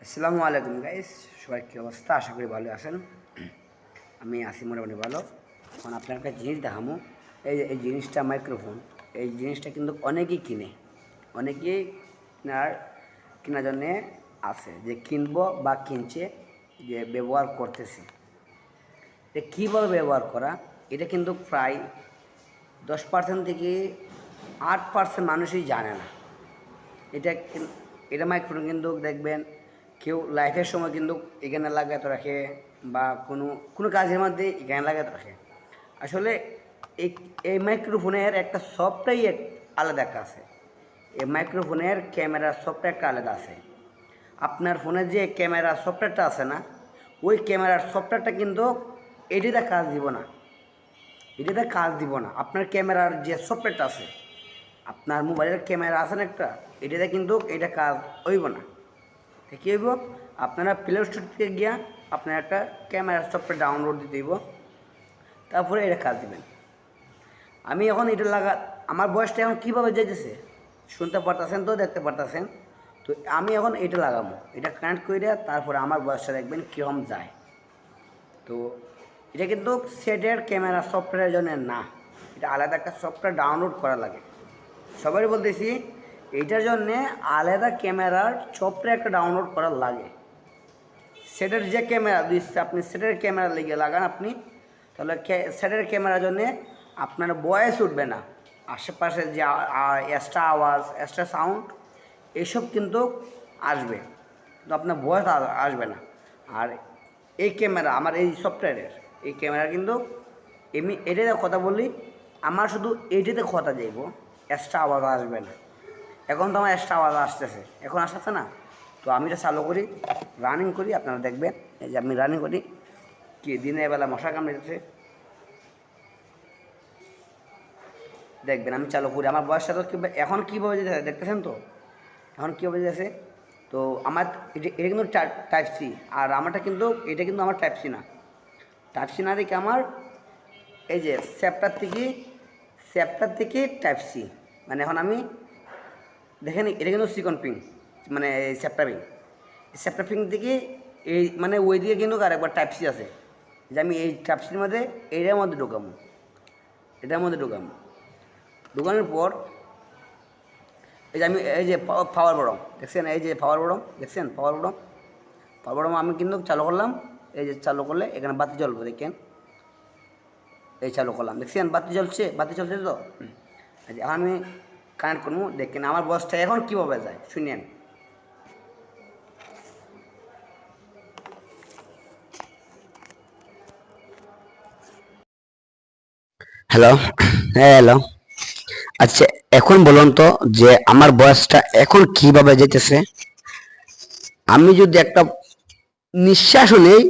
আসসালামু আলাইকুম গাইস, সবাই কী অবস্থা? আশা করি ভালো আছেন। আমি আছি মোটামুটি ভালো। এখন আপনার একটা জিনিস দেখামো। এই জিনিসটা মাইক্রোফোন। এই জিনিসটা কিন্তু অনেকেই কিনে, অনেকেই কেনার জন্যে আছে, যে কিনবো বা কিনছে, যে ব্যবহার করতেছে। এটা কীভাবে ব্যবহার করা, এটা কিন্তু প্রায় 10% থেকে 8% মানুষই জানে না। এটা এটা মাইক্রোফোন কিন্তু দেখবেন কেউ লাইফের সময় কিন্তু এখানে লাগাতে রাখে, বা কোনো কোনো কাজের মধ্যে এখানে লাগাতে রাখে। আসলে এই এই মাইক্রোফোনের একটা সফটওয়্যার আলাদা একটা আছে। এই মাইক্রোফোনের ক্যামেরার সফটওয়্যারটা আলাদা আছে। আপনার ফোনের যে ক্যামেরার সফটওয়্যারটা আছে না, ওই ক্যামেরার সফটওয়্যারটা কিন্তু এটিতে কাজ দিব না, আপনার ক্যামেরার যে সফটওয়্যারটা আছে, আপনার মোবাইলের ক্যামেরা আছে না একটা, এটাতে কিন্তু এটা কাজ হইব না। তো কী হইব, আপনারা প্লে স্টোর থেকে গিয়া আপনার একটা ক্যামেরার সফটওয়্যার ডাউনলোড দিতে হইব, তারপরে এটা কাজ দিবেন। আমি এখন এটা আমার বয়সটা এখন কীভাবে যেতেছে শুনতে পারতেছেন, তো দেখতে পারতেছেন। তো আমি এখন এটা লাগাবো, এটা কানেক্ট করে তারপরে আমার বয়সটা দেখবেন কীরকম যায়। তো এটা কিন্তু সেটের ক্যামেরা সফটওয়্যারের জন্য না, এটা আলাদা একটা সফটওয়্যার ডাউনলোড করা লাগে। সবাই বলতেছি এইটার জন্যে আলাদা ক্যামেরার সফটওয়্যার একটা ডাউনলোড করা লাগে। সেটের যে ক্যামেরা দিচ্ছে, আপনি সেটের ক্যামেরা লেগে লাগান আপনি, তাহলে সেটের ক্যামেরার জন্যে আপনার ভয়েস উঠবে না, আশেপাশে যে এক্সট্রা আওয়াজ, এক্সট্রা সাউন্ড, এইসব কিন্তু আসবে, কিন্তু আপনার ভয়েস আসবে না। আর এই ক্যামেরা আমার এই সফটওয়্যারের এই ক্যামেরা কিন্তু এমনি এটাতে কথা বলি, আমার শুধু এইটাতে কথা যাইব, এক্সট্রা আওয়াজ আসবে না। এখন তো আমার এক্সট্রা আওয়াজ আসতেছে, এখন আসতেছে না। তো আমি এটা চালু করি, রানিং করি, আপনারা দেখবেন। এই যে আমি রানিং করি, কি দিনের বেলা মশা কামড়েছে, দেখবেন আমি চালু করি। আমার বয়সটা তো এখন কীভাবে যেতে দেখতেছেন তো, এখন কীভাবে যেতেছে। তো আমার এটা কিন্তু টাইপ সি, আর আমারটা কিন্তু এটা কিন্তু আমার টাইপ সি না। টাইপ সি না দেখে আমার এই যে চ্যাপ্টার থেকে টাইপ সি, মানে এখন আমি দেখেন এটা কিন্তু সিকন পিং, মানে চ্যাপ্টার পিং থেকে এই মানে ওই দিকে কিন্তু আরেকবার টাইপ সি আছে, যে আমি এই টাইপ সির মধ্যে এটার মধ্যে ঢোকাবো, ঢোকানোর পর এই যে আমি এই যে পাওয়ার বটম দেখছেন, এই যে পাওয়ার বটম আমি কিন্তু চালু করলাম। এই যে চালু করলে এখানে বাতি জ্বলবো, দেখেন এই চালু করলাম, দেখছেন বাতি চলছে তো। এখন আমি কানেক্ট করবো, দেখেন আমার বয়সটা এখন কীভাবে যায় শুনেন। হ্যালো, হ্যাঁ হ্যালো। আচ্ছা, এখন বলুন তো যে আমার বয়সটা এখন কিভাবে যেতেছে। আমি যদি একটা নিঃশ্বাসও নেই,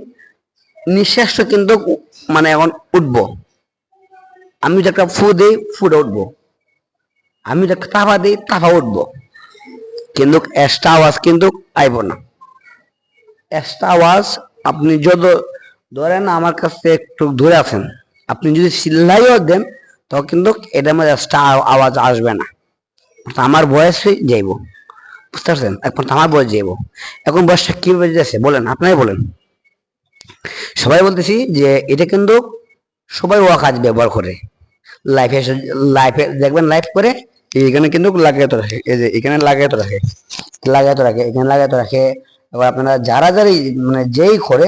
নিঃশ্বাসটা কিন্তু মানে এখন উঠবো। আমি যদি একটা ফু দিই, ফুটা উঠবো। আমি যদি একটা তাফা দিই, তাফা উঠবো। কিন্তু এক্সট্রা আওয়াজ কিন্তু আইব না। এক্সট্রা আওয়াজ আপনি যত ধরেন আমার কাছে একটু দূরে আছেন, আপনি যদি চিল্লাইও দেন, তখন কিন্তু এটার মধ্যে এক্সট্রা আওয়াজ আসবে না। আমার বয়সই যাইব, বুঝতে পারছেন? এখন আমার বয়স যাইব। এখন বয়সটা কিভাবে যাচ্ছে বলেন, আপনারাই বলেন। সবাই বলতেছি যে এটা কিন্তু সবাই ও কাজ ব্যবহার করে লাইফে, দেখবেন লাইফ করে এখানে কিন্তু লাগাইতে রাখে, এই যে এখানে লাগাইতে রাখে, এখানে লাগাইতে রাখে। এবার আপনারা যারা মানে যেই করে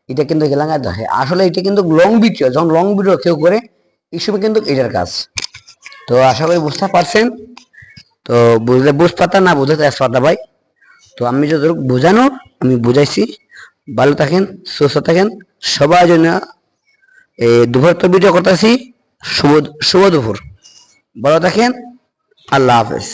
এটা কিন্তু লাগাইতে রাখে। আসলে এটা কিন্তু লং ভিডিও, যখন লং ভিডিও কেউ করে এই সময় কিন্তু এটার কাজ। তো আশা করি বুঝতে পারছেন। তো বুঝলে বুঝ পাতা, না বুঝলে তেজ পাতা ভাই। তো আমি যতটুকু বোঝানো আমি বুঝাইছি। ভালো থাকেন, সুস্থ থাকেন, সবার জন্য এই দুপুর তো ভিডিও করতেছি। শুভ শুভ দুপুর, ভালো থাকেন, আল্লাহ হাফেজ।